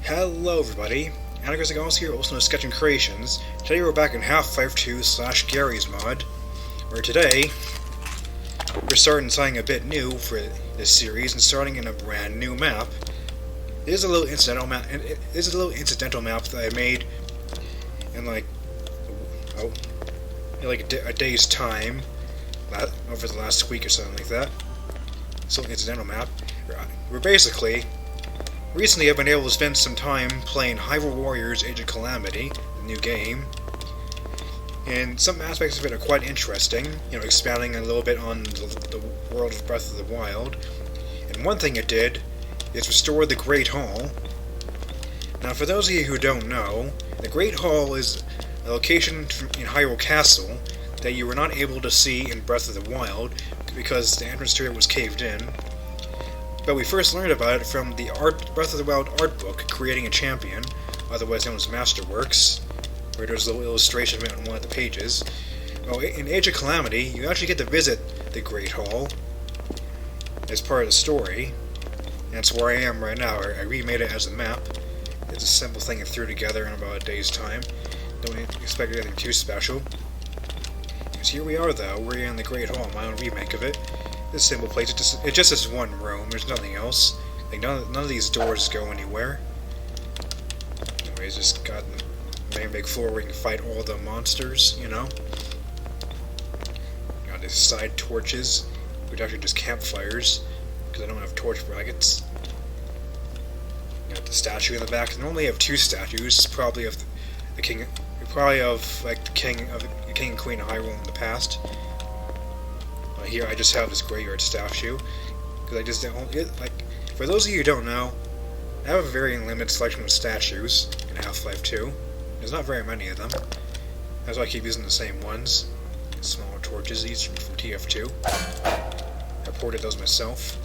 Hello everybody, ALLOS here, also known as Sketching Creations. Today we're back in Half-Life 2 / Gary's mod, where today we're starting something a bit new for this series and starting in a brand new map. It is a little incidental map, and it is a little incidental map that I made in like a day's time over the last week or something like that. It's a little incidental map. We're basically recently, I've been able to spend some time playing Hyrule Warriors Age of Calamity, the new game, and some aspects of it are quite interesting, expanding a little bit on the world of Breath of the Wild. And one thing it did is restore the Great Hall. Now, for those of you who don't know, the Great Hall is a location in Hyrule Castle that you were not able to see in Breath of the Wild because the entrance to it was caved in. But we first learned about it from the Breath of the Wild art book, Creating a Champion, otherwise known as Masterworks, where there's a little illustration of it on one of the pages. Well, in Age of Calamity, you actually get to visit the Great Hall as part of the story, and that's where I am right now. I remade it as a map. It's a simple thing I threw together in about a day's time. Don't expect anything too special. Because here we are, though. We're in the Great Hall, my own remake of it. This simple place, it just is one room, there's nothing else. Like, none of these doors go anywhere. Anyways, just got the main big floor where you can fight all the monsters, Got these side torches, which are actually just campfires, because I don't have torch brackets. Got the statue in the back. I normally have two statues, probably of the king, the king and queen of Hyrule in the past. Here I just have this graveyard statue, because I just don't, for those of you who don't know, I have a very limited selection of statues in Half-Life 2. There's not very many of them. That's why I keep using the same ones. Smaller torches, these from TF2. I ported those myself.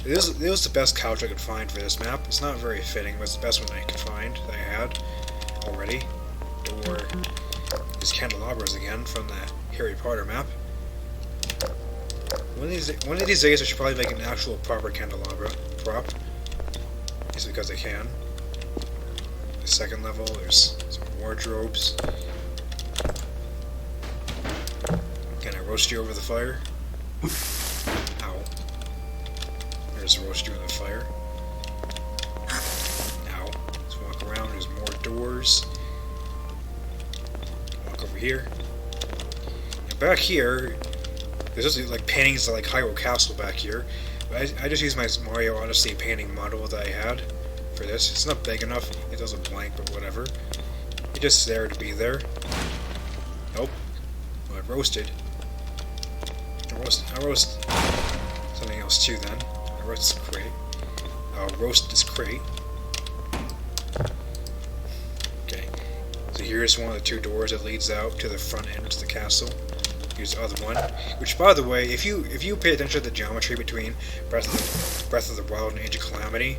This was the best couch I could find for this map. It's not very fitting, but it's the best one I could find that I had already. Or these candelabras again from the Harry Potter map. One of these days I should probably make an actual proper candelabra prop. Just because I can. The second level, there's some wardrobes. Can I roast you over the fire? Ow. There's a roast you in the fire. Ow. Let's walk around, there's more doors. Walk over here. Back here, there's just paintings of Hyrule Castle back here. But I just used my Mario Odyssey painting model that I had for this. It's not big enough, it does a blank, but whatever. It's just there to be there. Nope. Well, I roasted. I roast something else too then. I roast this crate. I'll roast this crate. Okay. So here's one of the two doors that leads out to the front end of the castle. Here's the other one, which, by the way, if you pay attention to the geometry between Breath of the Wild and Age of Calamity,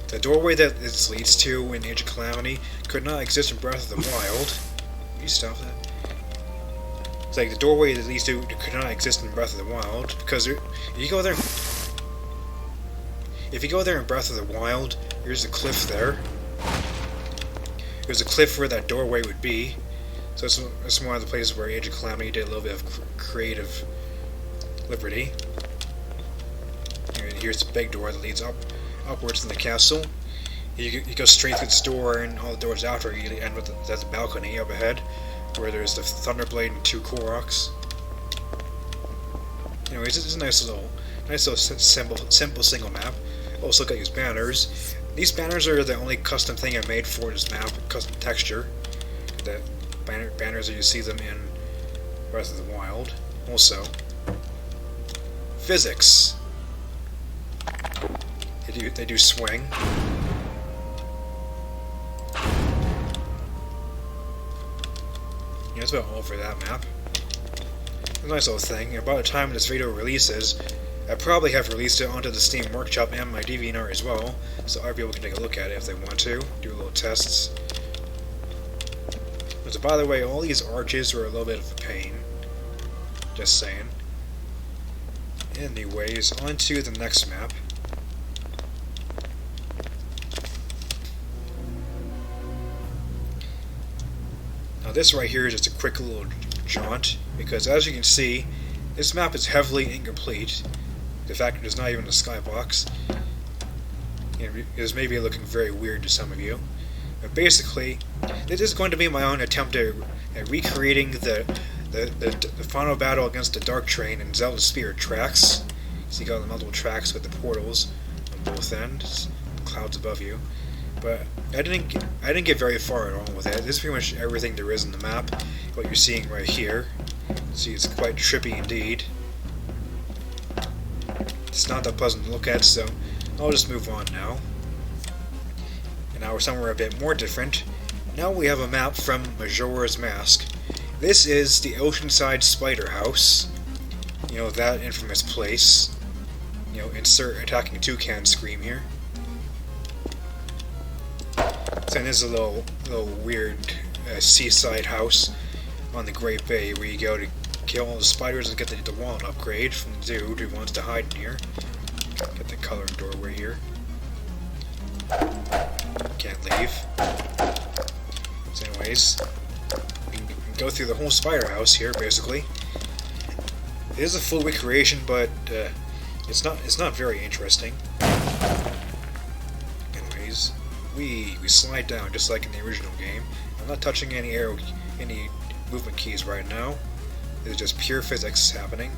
the doorway that this leads to in Age of Calamity could not exist in Breath of the Wild. Can you stop that? It's like the doorway that leads to could not exist in Breath of the Wild because if you go there in Breath of the Wild, there's a cliff there. There's a cliff where that doorway would be. So it's one of the places where Age of Calamity did a little bit of creative liberty. And here's the big door that leads upwards in the castle. You go straight through this door, and all the doors after you end with the balcony up ahead, where there's the Thunderblade and two Koroks. Anyways, it's a nice little simple single map. Also got these banners. These banners are the only custom thing I made for this map, custom texture. The banners that you see them in Breath of the Wild. Also, physics. They do swing. Yeah, that's about all for that map. A nice little thing. And by the time this video releases, I probably have released it onto the Steam Workshop and my DeviantART as well, so other people can take a look at it if they want to, do little tests. So by the way, all these arches are a little bit of a pain. Just saying. Anyways, on to the next map. Now this right here is just a quick little jaunt, because as you can see, this map is heavily incomplete. The fact that there's not even a skybox is maybe looking very weird to some of you. But basically, this is going to be my own attempt at recreating the final battle against the Dark Train in Zelda Spirit tracks. So you got the multiple tracks with the portals on both ends, clouds above you. But I didn't get very far at all with it. This is pretty much everything there is in the map. What you're seeing right here. See, it's quite trippy indeed. It's not that pleasant to look at, so I'll just move on now. And now we're somewhere a bit more different. Now we have a map from Majora's Mask. This is the Oceanside Spider House. You know, that infamous place. You know, insert attacking toucan scream here. So this is a little weird seaside house on the Great Bay where you go to kill all the spiders and get the wallet upgrade from the dude who wants to hide in here. Get the colored doorway here. Can't leave. So anyways, we can go through the whole spider house here, basically. It is a full recreation, but it's not very interesting. Anyways, we slide down just like in the original game. I'm not touching any movement keys right now. It's just pure physics happening.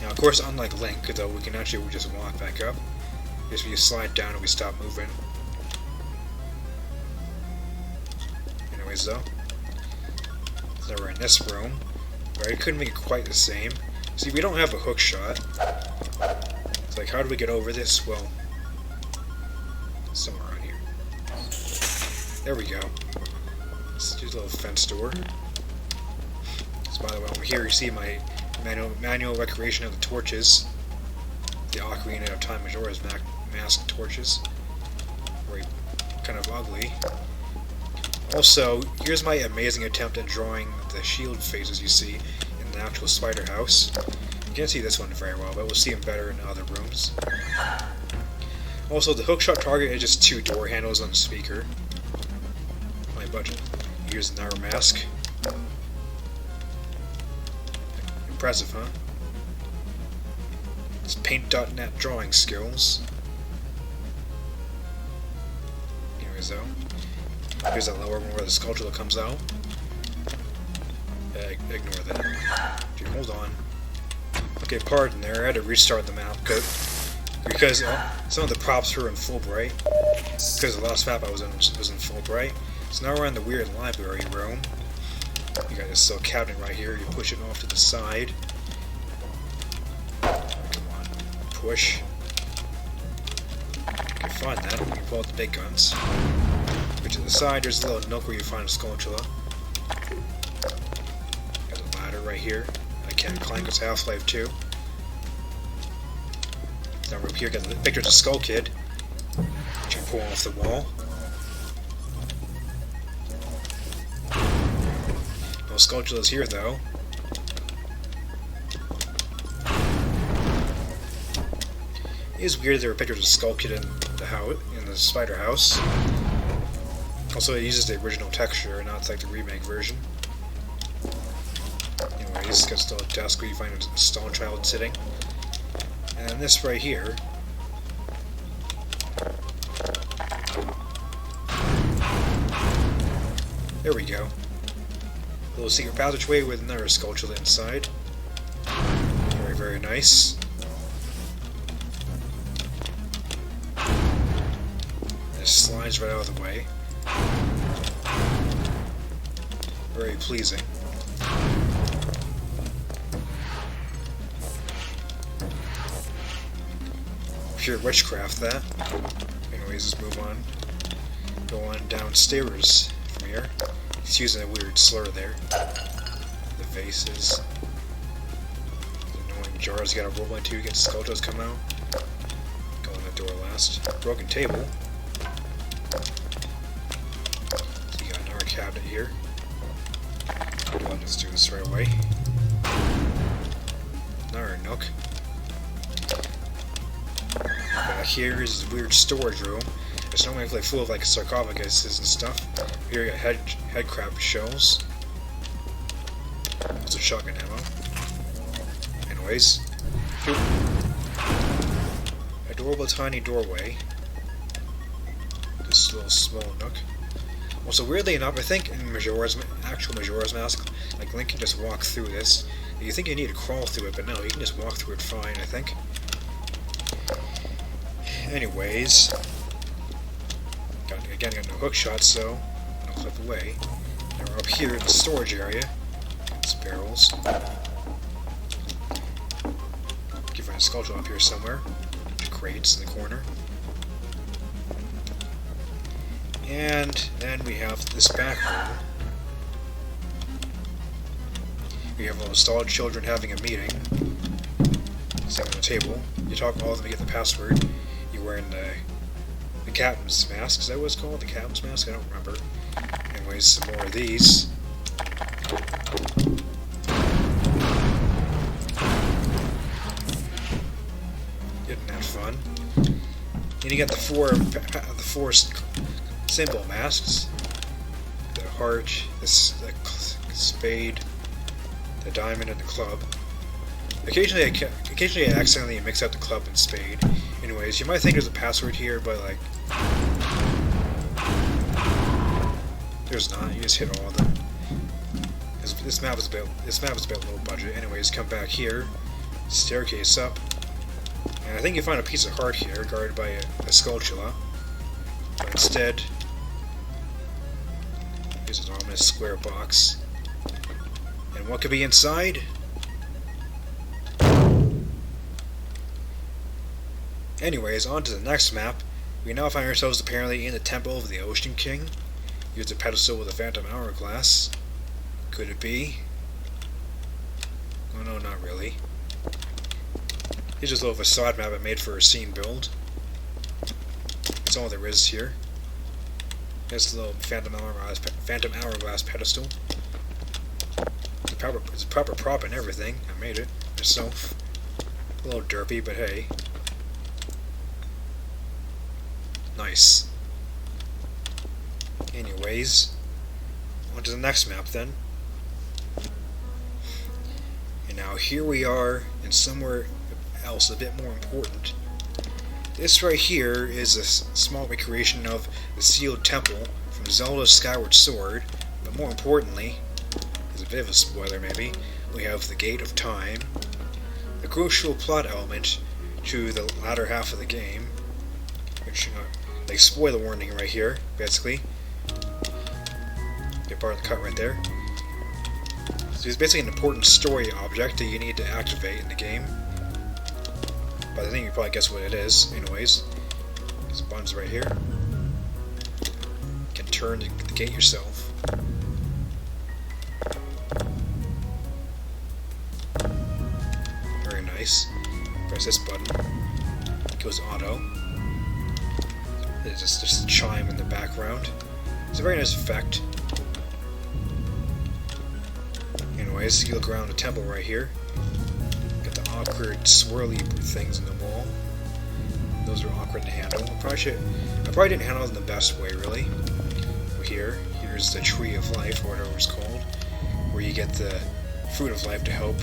Now, of course, unlike Link, though, we can actually just walk back up. Just we slide down and we stop moving. Anyways, though, so we're in this room. But I couldn't make it quite the same. See, we don't have a hook shot. It's like, how do we get over this? Well, somewhere around here. There we go. Let's do a little fence door. So by the way, over here you see my manual recreation of the torches. The Ocarina of Time Majora's Mask torches. Very kind of ugly. Also, here's my amazing attempt at drawing the shield phases you see in the actual spider house. You can't see this one very well, but we'll see them better in other rooms. Also, the hookshot target is just 2 door handles on the speaker. My budget. Here's the narrow mask. Impressive, huh? It's paint.net drawing skills. Anyways, though. Here's that lower one where the sculpture comes out. Ignore that. Dude, hold on. Okay, pardon there. I had to restart the map because some of the props were in full bright. Because the last map I was in full bright. So now we're in the weird library room. You got this little cabinet right here. You push it off to the side. Come on, push. Okay, find that. You can pull out the big guns. But to the side, there's a little nook where you find a sculpture. Got a ladder right here. I can't climb because Half-Life 2. Now we're up here, got the pictures of Skull Kid, which you pull off the wall. No Skulltulas here, though. It is weird there are pictures of Skull Kid in the spider house. Also, it uses the original texture, not like the remake version. Anyways, got still a desk where you find a stone child sitting. And then this right here. There we go. A little secret passageway with another sculpture inside. Very, very nice. This slides right out of the way. Very pleasing. Pure witchcraft, that. Anyways, let's move on. Go on downstairs from here. He's using a weird slur there. The vases. The annoying jars you gotta roll into to get sculptures come out. Go in the door last. Broken table. So you got another cabinet here. I'll just do this right away. Another nook. Back here is this weird storage room. It's normally like full of like sarcophaguses and stuff. Here you got head crab shells. Also shotgun ammo. Anyways. Adorable tiny doorway. This little small nook. Also, weirdly enough, I think in actual Majora's Mask, like Link can just walk through this. You think you need to crawl through it, but no, you can just walk through it fine, I think. Anyways, got no hook shots, so I'll clip away. Now we're up here in the storage area. Some barrels. You can find a sculpture up here somewhere. Crates in the corner. And then we have this back room. We have all the stalled children having a meeting. Sitting on the table. You talk to all of them to get the password. You're wearing the captain's mask. Is that what it's called? The captain's mask? I don't remember. Anyways, some more of these. Isn't that fun? And you got the four symbol masks. The heart, the spade, the diamond, and the club. Occasionally I accidentally mix up the club and spade. Anyways, you might think there's a password here, but like, there's not. You just hit all of them. This map is about low budget. Anyways, come back here, staircase up, and I think you find a piece of heart here, guarded by a sculpture. But instead, here's an ominous square box. And what could be inside? Anyways, on to the next map. We now find ourselves apparently in the Temple of the Ocean King. Here's a pedestal with a phantom hourglass. Could it be? Oh no, not really. Here's just a little facade map I made for a scene build. That's all there is here. There's a little phantom hourglass pedestal. It's a proper prop and everything. I made it myself. A little derpy, but hey. Nice. Anyways, on to the next map then. And now here we are in somewhere else a bit more important. This right here is a small recreation of the sealed temple from Zelda's Skyward Sword, but more importantly, as a bit of a spoiler maybe, we have the Gate of Time, a crucial plot element to the latter half of the game, which, like, spoiler warning right here, basically. Get part of the cut right there. So it's basically an important story object that you need to activate in the game. But I think you probably guess what it is, anyways. There's buttons right here. You can turn the gate yourself. Very nice. Press this button. It goes auto. There's just a chime in the background. It's a very nice effect. Anyways, you look around the temple right here. Got the awkward swirly things in the wall. Those are awkward to handle. I probably didn't handle them the best way, really. Here's the Tree of Life, or whatever it's called, where you get the Fruit of Life to help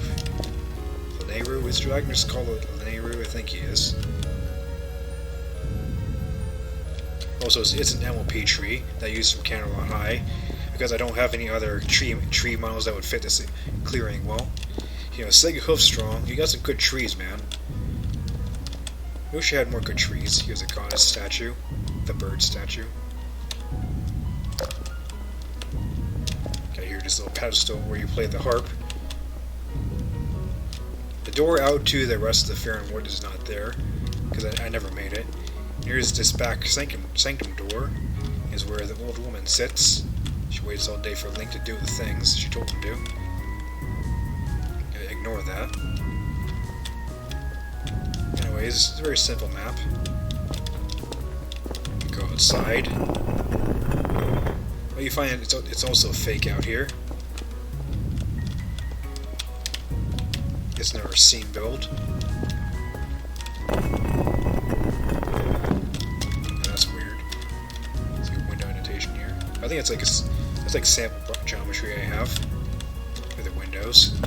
Lanayru. Is Dragon just called it Lanayru? I think he is. Also, it's an MLP tree that I used from Canterlot High, because I don't have any other tree models that would fit this clearing well. You know, Sega Hoofstrong, you got some good trees, man. I wish you had more good trees. Here's a goddess statue, the bird statue. Okay, here's this little pedestal where you play the harp. The door out to the rest of the Fair and Wood is not there, because I never made it. Here's this back sanctum door, is where the old woman sits. She waits all day for Link to do the things she told him to. Okay, ignore that. Anyways, it's a very simple map. Go outside. Well, you find it's also fake out here. It's never scene build. think it's like sample geometry I have for the windows.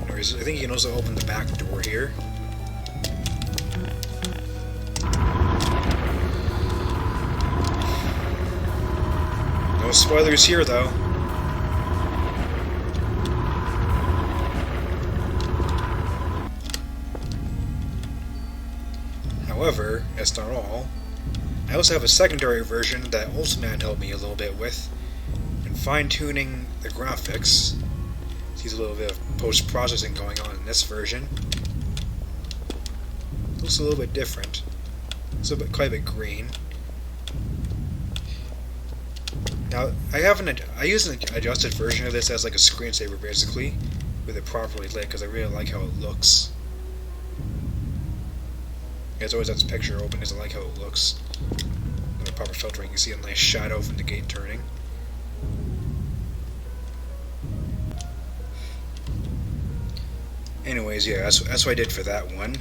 Anyways, I think you can also open the back door here. No spoilers here, though. However, that's not all. I also have a secondary version that Ultimate helped me a little bit with, in fine-tuning the graphics. There's a little bit of post-processing going on in this version. Looks a little bit different. It's quite a bit green. Now, I use an adjusted version of this as like a screensaver, basically, with it properly lit, because I really like how it looks. It's always has this picture open because I like how it looks. With the proper filtering, you can see a nice shadow from the gate turning. Anyways, yeah, that's what I did for that one.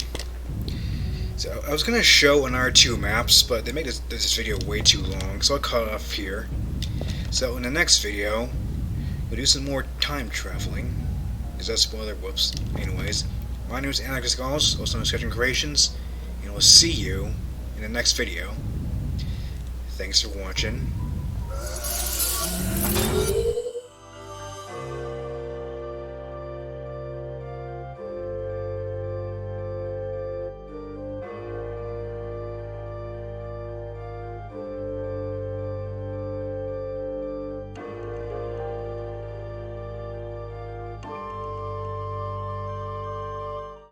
So I was going to show another 2 maps, but they made this video way too long, so I'll cut it off here. So in the next video, we'll do some more time traveling, because that's spoiler, whoops. Anyways, my name is ALLOS, also known as Sketching Creations, and we'll see you in the next video. Thanks for watching.